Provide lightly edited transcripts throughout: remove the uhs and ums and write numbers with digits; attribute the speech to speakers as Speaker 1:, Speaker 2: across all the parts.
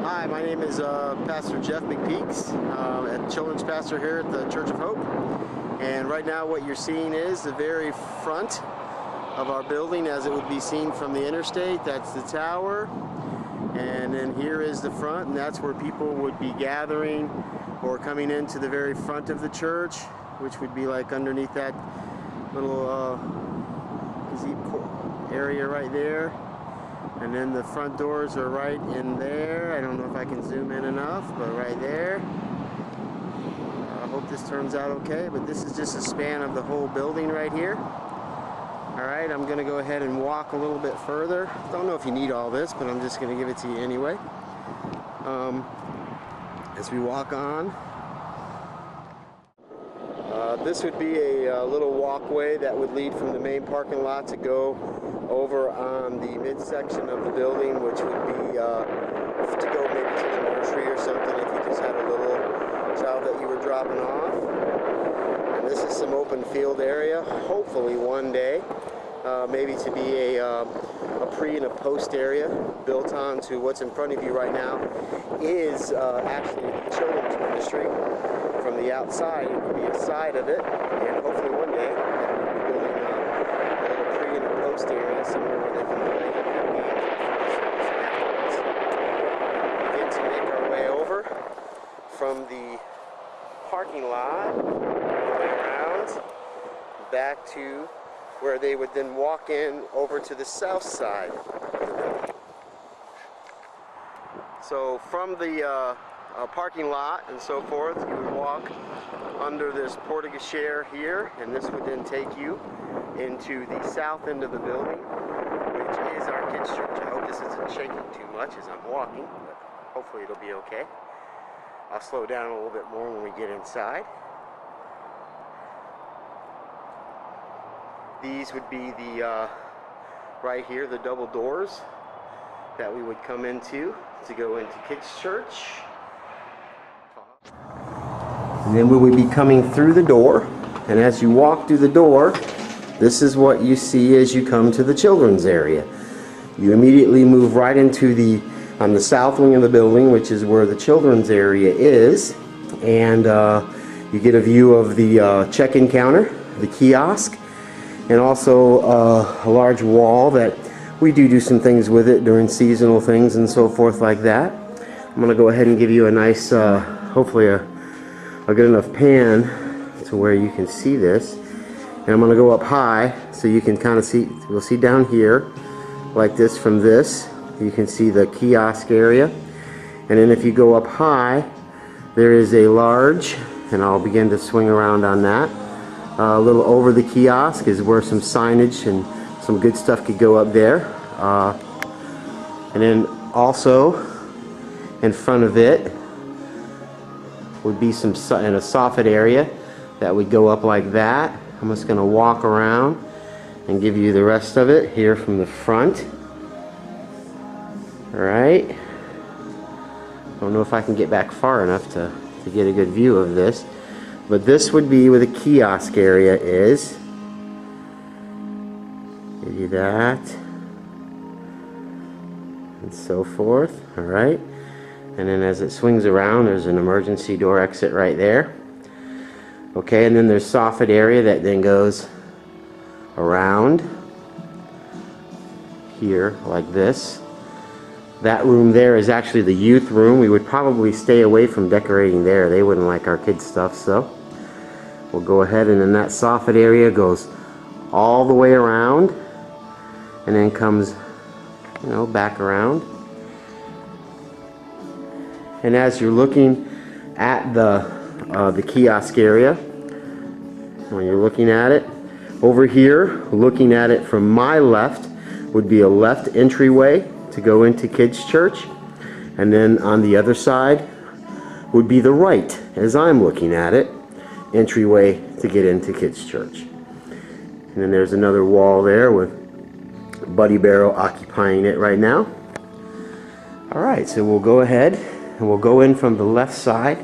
Speaker 1: Hi, my name is Pastor Jeff McPeeks, children's pastor here at the Church of Hope. And right now what you're seeing is the very front of our building as it would be seen from the interstate. That's the tower. And then here is the front, and that's where people would be gathering or coming into the very front of the church, which would be like underneath that little gazebo area right there. And then the front doors are right in there. I don't know if I can zoom in enough, but right there. I hope this turns out okay, but this is just a span of the whole building right here. Alright, I'm going to go ahead and walk a little bit further. Don't know if you need all this, but I'm just going to give it to you anyway. As we walk on. This would be a little walkway that would lead from the main parking lot to go over on the midsection of the building, which would be to go maybe to the nursery or something if you just had a little child that you were dropping off. And this is some open field area, hopefully one day, maybe to be a pre and a post area built onto what's in front of you right now is actually the children's ministry. From the outside, it would be a side of it, and hopefully one day we'll be building a little pre and a post area somewhere where they can play and have games afterwards. We get to make our way over from the parking lot all the way around back to where they would then walk in over to the south side of the building. So from the parking lot and so forth, you would walk under this porte-cochere here, and this would then take you into the south end of the building, which is our kids' church. I hope this isn't shaking too much as I'm walking, but hopefully it'll be okay. I'll slow down a little bit more when we get inside. These would be the right here, the double doors that we would come into to go into kids' church. And then we would be coming through the door, and as you walk through the door, this is what you see as you come to the children's area. You immediately move right into on the south wing of the building, which is where the children's area is, and you get a view of the check-in counter, the kiosk, and also a large wall that we do some things with it during seasonal things and so forth like that. I'm going to go ahead and give you a nice, hopefully a good enough pan to where you can see this. And I'm going to go up high so you can kind of see, you'll see down here like this. From this you can see the kiosk area, and then if you go up high there is a large, and I'll begin to swing around on that. A little over the kiosk is where some signage and some good stuff could go up there, and then also in front of it would be some in a soffit area that would go up like that. I'm just going to walk around and give you the rest of it here from the front. Alright, don't know if I can get back far enough to get a good view of this, but this would be where the kiosk area is. Give you that and so forth. Alright, and then as it swings around, there's an emergency door exit right there. Okay, and then there's soffit area that then goes around here like this. That room there is actually the youth room. We would probably stay away from decorating there. They wouldn't like our kids' stuff, so we'll go ahead, and then that soffit area goes all the way around and then comes, you know, back around. And as you're looking at the kiosk area, when you're looking at it, over here, looking at it from my left, would be a left entryway to go into kids' church, and then on the other side would be the right, as I'm looking at it, entryway to get into kids' church. And then there's another wall there with Buddy Barrel occupying it right now. Alright, so we'll go ahead and we'll go in from the left side,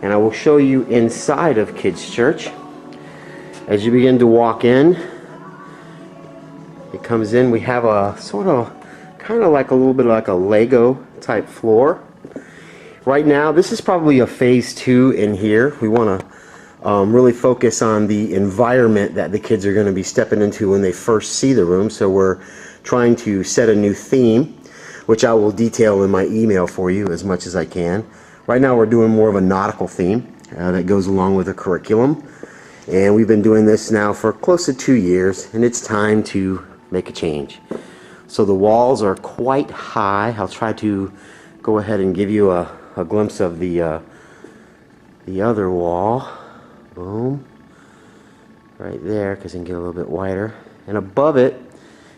Speaker 1: and I will show you inside of kids' church. As you begin to walk in, it comes in, we have a sort of kind of like a little bit like a Lego type floor. Right now, this is probably a phase 2 in here. We want to really focus on the environment that the kids are going to be stepping into when they first see the room. So we're trying to set a new theme, which I will detail in my email for you as much as I can. Right now we're doing more of a nautical theme that goes along with the curriculum. And we've been doing this now for close to 2 years, and it's time to make a change. So the walls are quite high. I'll try to go ahead and give you a glimpse of the other wall. Boom. Right there, because it can get a little bit wider. And above it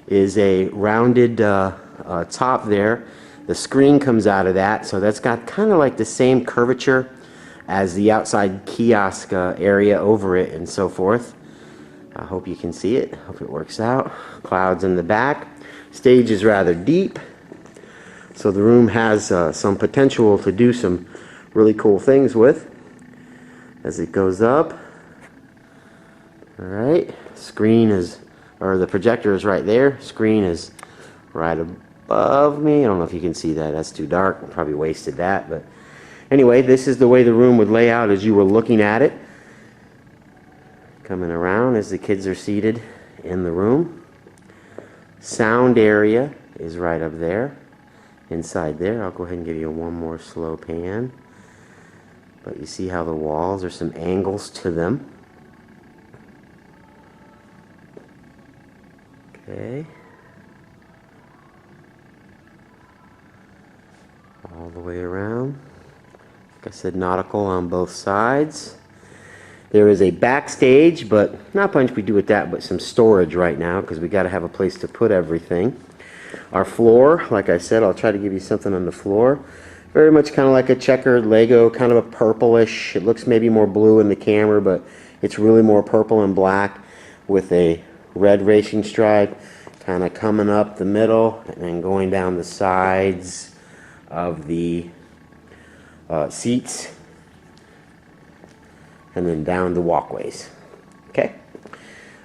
Speaker 1: is a rounded top there. The screen comes out of that, so that's got kind of like the same curvature as the outside kiosk area over it and so forth. I hope you can see it. Hope it works out. Clouds in the back. Stage is rather deep, so the room has some potential to do some really cool things with as it goes up. Alright, screen is, or the projector is right there. Screen is right above me. I don't know if you can see that. That's too dark. I probably wasted that, but anyway, this is the way the room would lay out as you were looking at it. Coming around as the kids are seated in the room. Sound area is right up there, inside there. I'll go ahead and give you one more slow pan. But you see how the walls, there's some angles to them. Okay. All the way around. Like I said, nautical on both sides. There is a backstage, but not much we do with that, but some storage right now because we got to have a place to put everything. Our floor, like I said, I'll try to give you something on the floor. Very much kind of like a checkered Lego, kind of a purplish. It looks maybe more blue in the camera, but it's really more purple and black with a red racing stripe kind of coming up the middle and then going down the sides of the seats and then down the walkways. Okay,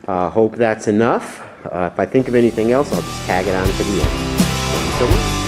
Speaker 1: hope that's enough. If I think of anything else, I'll just tag it on to the end. Thank you so much.